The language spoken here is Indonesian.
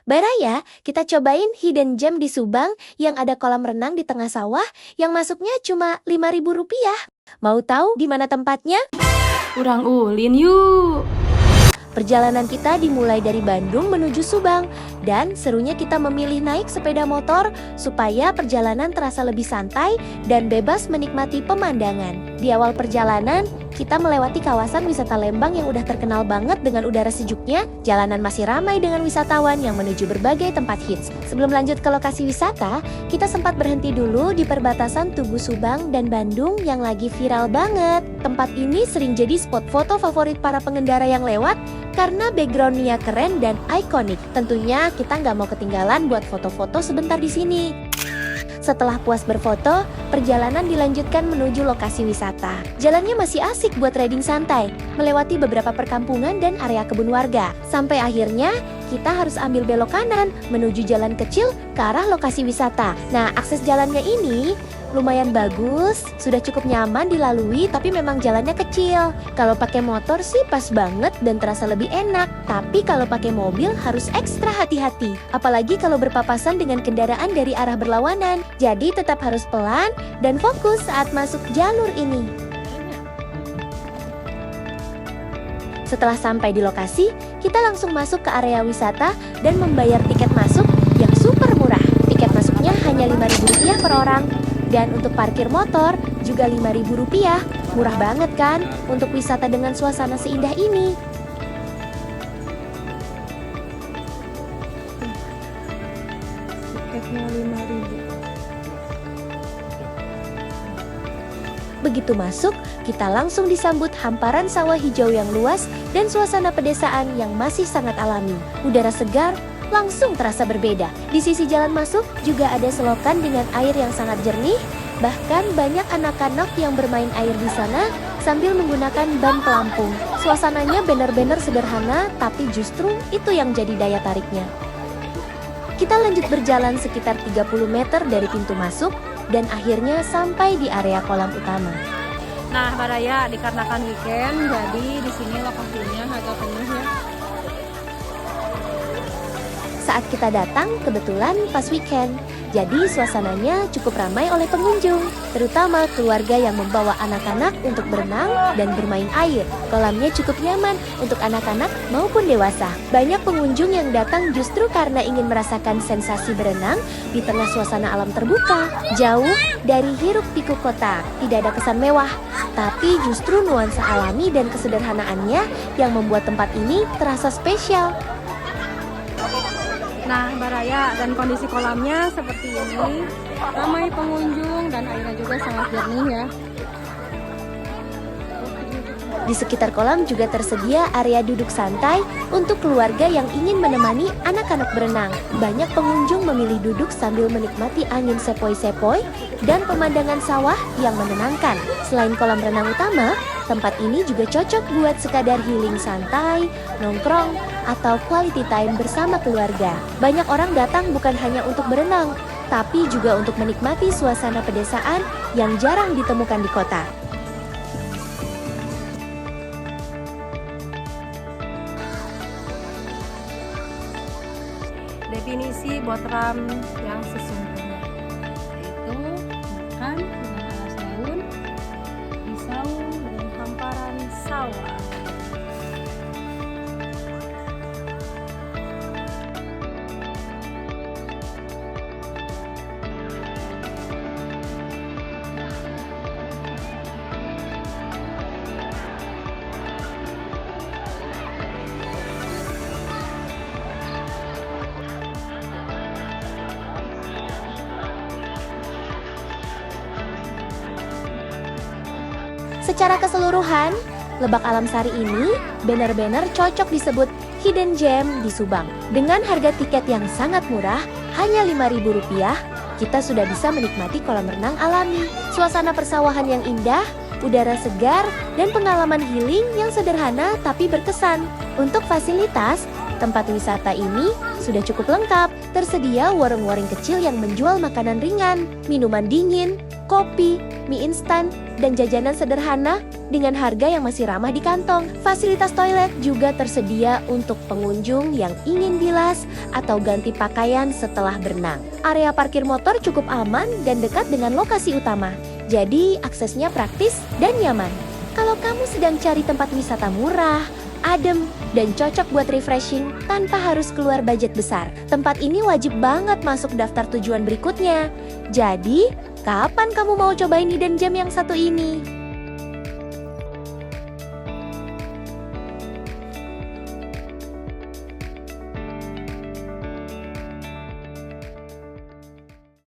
Baraya, kita cobain hidden gem di Subang yang ada kolam renang di tengah sawah yang masuknya cuma Rp5.000. Mau tahu di mana tempatnya? Kurang ulin yuk. Perjalanan kita dimulai dari Bandung menuju Subang, dan serunya kita memilih naik sepeda motor supaya perjalanan terasa lebih santai dan bebas menikmati pemandangan. Di awal perjalanan, kita melewati kawasan wisata Lembang yang udah terkenal banget dengan udara sejuknya. Jalanan masih ramai dengan wisatawan yang menuju berbagai tempat hits. Sebelum lanjut ke lokasi wisata, kita sempat berhenti dulu di perbatasan Tugu Subang dan Bandung yang lagi viral banget. Tempat ini sering jadi spot foto favorit para pengendara yang lewat karena backgroundnya keren dan ikonik. Tentunya kita nggak mau ketinggalan buat foto-foto sebentar di sini. Setelah puas berfoto, perjalanan dilanjutkan menuju lokasi wisata. Jalannya masih asik buat riding santai, melewati beberapa perkampungan dan area kebun warga. Sampai akhirnya, kita harus ambil belok kanan menuju jalan kecil ke arah lokasi wisata. Nah, akses jalannya ini lumayan bagus, sudah cukup nyaman dilalui, tapi memang jalannya kecil. Kalau pakai motor sih pas banget dan terasa lebih enak. Tapi kalau pakai mobil harus ekstra hati-hati. Apalagi kalau berpapasan dengan kendaraan dari arah berlawanan. Jadi tetap harus pelan dan fokus saat masuk jalur ini. Setelah sampai di lokasi, kita langsung masuk ke area wisata dan membayar tiket masuk yang super murah. Tiket masuknya hanya Rp5.000 per orang. Dan untuk parkir motor juga Rp5.000. Murah banget kan untuk wisata dengan suasana seindah ini. Tiketnya 5.000. Begitu masuk, kita langsung disambut hamparan sawah hijau yang luas dan suasana pedesaan yang masih sangat alami. Udara segar langsung terasa berbeda. Di sisi jalan masuk juga ada selokan dengan air yang sangat jernih. Bahkan banyak anak-anak yang bermain air di sana sambil menggunakan ban pelampung. Suasananya benar-benar sederhana, tapi justru itu yang jadi daya tariknya. Kita lanjut berjalan sekitar 30 meter dari pintu masuk dan akhirnya sampai di area kolam utama. Nah, Baraya, dikarenakan weekend, jadi di sini lokasinya agak penuh ya. Saat kita datang, kebetulan pas weekend. Jadi suasananya cukup ramai oleh pengunjung, terutama keluarga yang membawa anak-anak untuk berenang dan bermain air. Kolamnya cukup nyaman untuk anak-anak maupun dewasa. Banyak pengunjung yang datang justru karena ingin merasakan sensasi berenang di tengah suasana alam terbuka, jauh dari hiruk-pikuk kota. Tidak ada kesan mewah, tapi justru nuansa alami dan kesederhanaannya yang membuat tempat ini terasa spesial. Nah, Baraya, dan kondisi kolamnya seperti ini, ramai pengunjung dan airnya juga sangat jernih ya. Di sekitar kolam juga tersedia area duduk santai untuk keluarga yang ingin menemani anak-anak berenang. Banyak pengunjung memilih duduk sambil menikmati angin sepoi-sepoi dan pemandangan sawah yang menenangkan. Selain kolam renang utama, tempat ini juga cocok buat sekadar healing santai, nongkrong, atau quality time bersama keluarga. Banyak orang datang bukan hanya untuk berenang, tapi juga untuk menikmati suasana pedesaan yang jarang ditemukan di kota. Definisi botram yang sesungguhnya yaitu makan dengan alas daun, disaung dengan hamparan sawah. Secara keseluruhan, Lebak Alam Sari ini benar-benar cocok disebut hidden gem di Subang. Dengan harga tiket yang sangat murah, hanya Rp5.000, kita sudah bisa menikmati kolam renang alami, suasana persawahan yang indah, udara segar, dan pengalaman healing yang sederhana tapi berkesan. Untuk fasilitas, tempat wisata ini sudah cukup lengkap. Tersedia warung-warung kecil yang menjual makanan ringan, minuman dingin, kopi, mie instan, dan jajanan sederhana dengan harga yang masih ramah di kantong. Fasilitas toilet juga tersedia untuk pengunjung yang ingin bilas atau ganti pakaian setelah berenang. Area parkir motor cukup aman dan dekat dengan lokasi utama, jadi aksesnya praktis dan nyaman. Kalau kamu sedang cari tempat wisata murah, adem, dan cocok buat refreshing tanpa harus keluar budget besar, tempat ini wajib banget masuk daftar tujuan berikutnya. Jadi, kapan kamu mau cobain hidden gem yang satu ini?